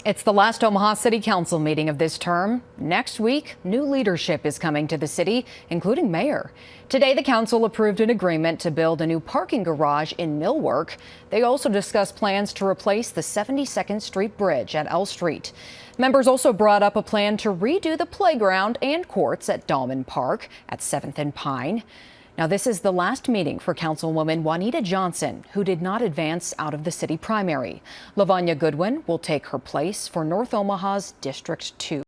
It's the last Omaha City Council meeting of this term. Next week, new leadership is coming to the city, including mayor. Today, the council approved an agreement to build a new parking garage in Millwork. They also discussed plans to replace the 72nd Street Bridge at L Street. Members also brought up a plan to redo the playground and courts at Dahlman Park at 7th and Pine. Now, this is the last meeting for Councilwoman Juanita Johnson, who did not advance out of the city primary. Lavanya Goodwin will take her place for North Omaha's District 2.